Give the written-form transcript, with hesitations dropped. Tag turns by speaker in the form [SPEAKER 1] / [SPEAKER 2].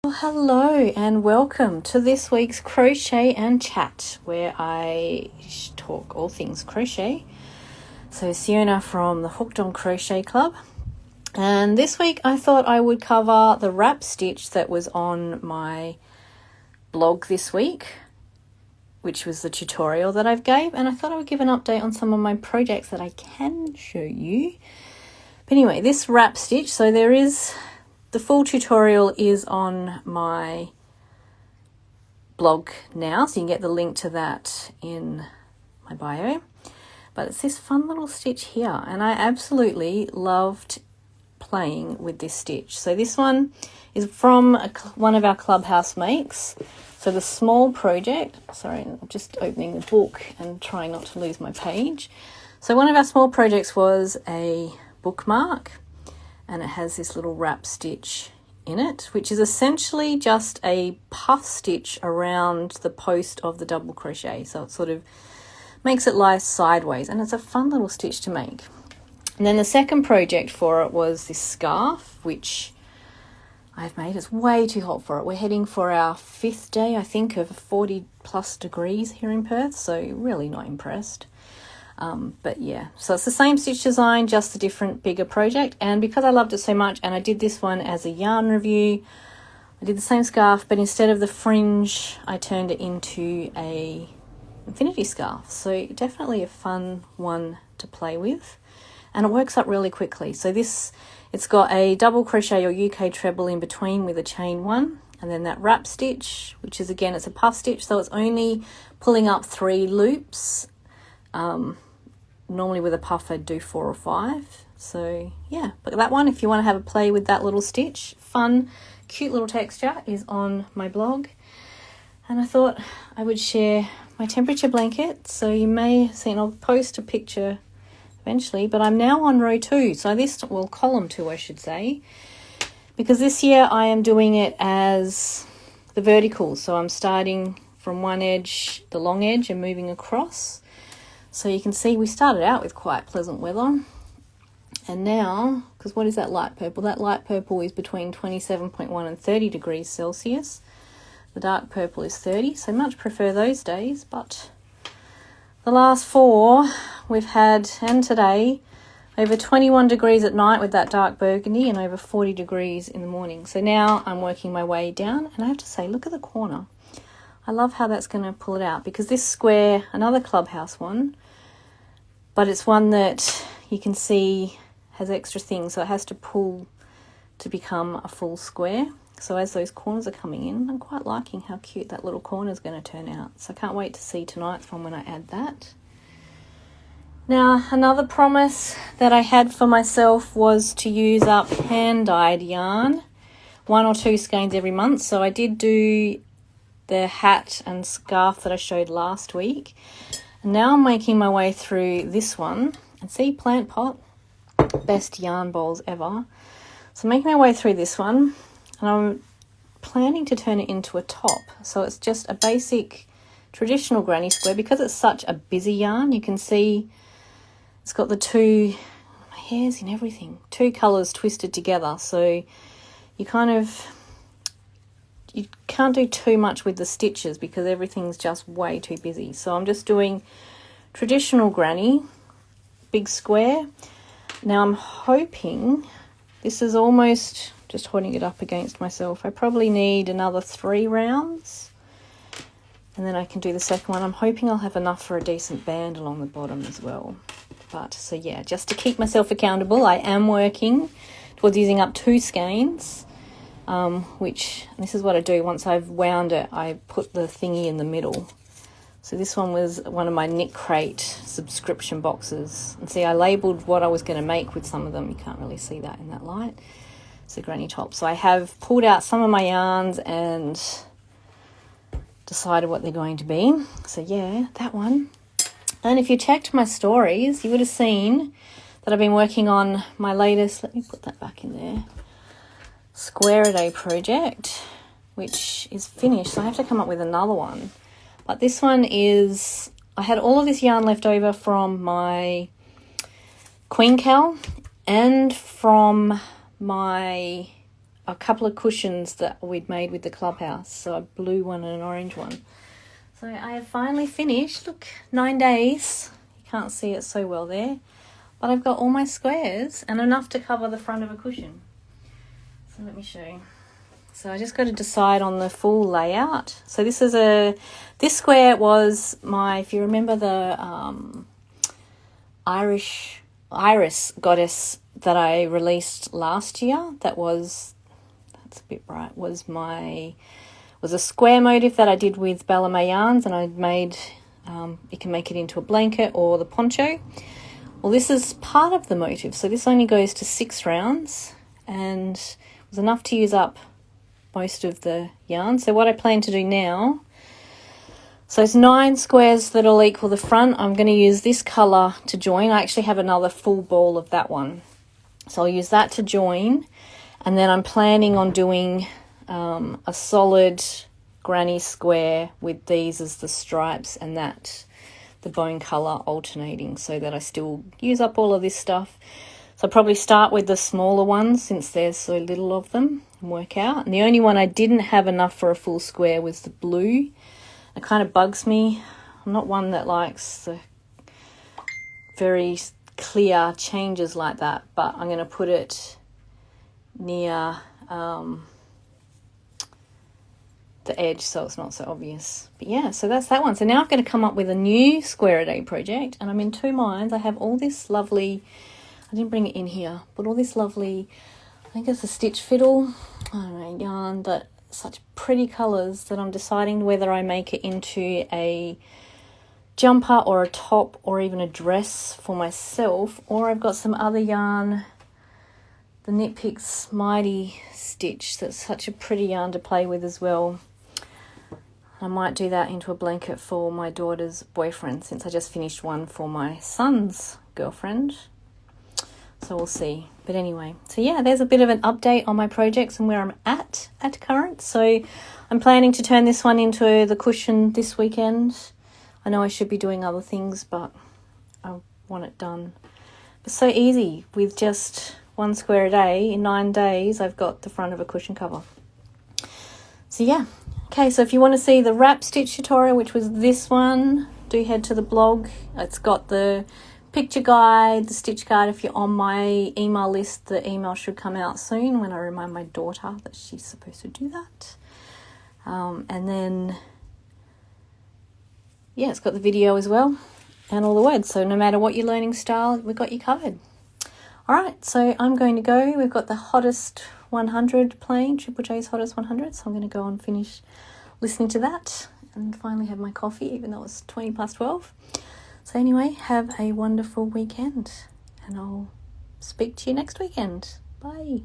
[SPEAKER 1] Well, hello and welcome to this week's Crochet and Chat, where I talk all things crochet. So Siona from the Hooked on Crochet Club, and this week I thought I would cover the wrap stitch that was on my blog this week, which was the tutorial that I've gave, and I thought I would give an update on some of my projects that I can show you. But anyway, this wrap stitch, so the full tutorial is on my blog now, so you can get the link to that in my bio. But it's this fun little stitch here, and I absolutely loved playing with this stitch. So this one is from one of our Clubhouse makes. So the small project, sorry, I'm just opening the book and trying not to lose my page. So one of our small projects was a bookmark, and it has this little wrap stitch in it, which is essentially just a puff stitch around the post of the double crochet. So it sort of makes it lie sideways, and it's a fun little stitch to make. And then the second project for it was this scarf, which I've made. It's way too hot for it. We're heading for our 5th day, I think, of 40 plus degrees here in Perth, so really not impressed. But yeah, so it's the same stitch design, just a different, bigger project. And because I loved it so much, and I did this one as a yarn review, I did the same scarf, but instead of the fringe, I turned it into a infinity scarf. So definitely a fun one to play with, and it works up really quickly. So it's got a double crochet or UK treble in between with a chain one, and then that wrap stitch, which is, again, it's a puff stitch, so it's only pulling up 3 loops. Normally with a puff I'd do 4 or 5. So yeah, but that one, if you want to have a play with that little stitch, fun, cute little texture, is on my blog. And I thought I would share my temperature blanket. So you may have seen, I'll post a picture eventually, but I'm now on row 2. So column 2, I should say, because this year I am doing it as the vertical. So I'm starting from one edge, the long edge, and moving across. So you can see we started out with quite pleasant weather, and now, because what is that light purple? That light purple is between 27.1 and 30 degrees Celsius. The dark purple is 30, so much prefer those days, but the last 4 we've had, and today, over 21 degrees at night with that dark burgundy and over 40 degrees in the morning. So now I'm working my way down, and I have to say, look at the corner. I love how that's going to pull it out, because this square, another Clubhouse one, but it's one that you can see has extra things, so it has to pull to become a full square. So as those corners are coming in, I'm quite liking how cute that little corner is going to turn out. So I can't wait to see tonight's one when I add that. Now, another promise that I had for myself was to use up hand-dyed yarn, 1 or 2 skeins every month. So I did do the hat and scarf that I showed last week, and now I'm making my way through this one. And see, plant pot, best yarn bowls ever. So I'm making my way through this one, and I'm planning to turn it into a top. So it's just a basic traditional granny square. Because it's such a busy yarn, you can see it's got the 2, my hair's in everything, 2 colours twisted together. So you can't do too much with the stitches because everything's just way too busy. So I'm just doing traditional granny, big square. Now I'm hoping, this is almost, just holding it up against myself, I probably need another 3 rounds, and then I can do the second one. I'm hoping I'll have enough for a decent band along the bottom as well. But so yeah, just to keep myself accountable, I am working towards using up 2 skeins. Which, this is what I do, once I've wound it, I put the thingy in the middle. So this one was one of my Knit Crate subscription boxes. And see, I labelled what I was going to make with some of them. You can't really see that in that light. It's a granny top. So I have pulled out some of my yarns and decided what they're going to be. So yeah, that one. And if you checked my stories, you would have seen that I've been working on my latest, let me put that back in there, square a day project, which is finished. So I have to come up with another one. But this one is, I had all of this yarn left over from my Queen Cow and from my a couple of cushions that we'd made with the clubhouse. So a blue one and an orange one. So I have finally finished. Look, 9 days. You can't see it so well there. But I've got all my squares and enough to cover the front of a cushion. So let me show you. So I just got to decide on the full layout. So this square was my, if you remember the Iris goddess that I released last year, that's a bit bright, was a square motif that I did with Bella May yarns, and I made, you can make it into a blanket or the poncho. Well, this is part of the motif, so this only goes to 6 rounds and it was enough to use up most of the yarn. So what I plan to do now, so it's 9 squares that'll equal the front. I'm going to use this colour to join. I actually have another full ball of that one, so I'll use that to join, and then I'm planning on doing a solid granny square with these as the stripes and that the bone colour alternating, so that I still use up all of this stuff. So I'll probably start with the smaller ones since there's so little of them and work out. And the only one I didn't have enough for a full square was the blue. It kind of bugs me. I'm not one that likes the very clear changes like that, but I'm going to put it near the edge so it's not so obvious. But yeah, so that's that one. So now I'm going to come up with a new square a day project, and I'm in 2 minds. I have all this lovely, I didn't bring it in here, but all this lovely, I think it's a stitch fiddle, I don't know, yarn, but such pretty colours that I'm deciding whether I make it into a jumper or a top or even a dress for myself, or I've got some other yarn, the Knit Picks Mighty Stitch, that's such a pretty yarn to play with as well. I might do that into a blanket for my daughter's boyfriend, since I just finished one for my son's girlfriend. So we'll see. But anyway, so yeah, there's a bit of an update on my projects and where I'm at current. So I'm planning to turn this one into the cushion this weekend. I know I should be doing other things, but I want it done. It's so easy with just 1 square a day. In 9 days, I've got the front of a cushion cover. So yeah. Okay, so if you want to see the wrap stitch tutorial, which was this one, do head to the blog. It's got the picture guide, the stitch guide. If you're on my email list, the email should come out soon when I remind my daughter that she's supposed to do that. And then, yeah, it's got the video as well and all the words. So no matter what your learning style, we've got you covered. All right, so I'm going to go. We've got the hottest 100 playing, Triple J's hottest 100. So I'm going to go and finish listening to that and finally have my coffee, even though it's 20 past 12. So anyway, have a wonderful weekend and I'll speak to you next weekend. Bye.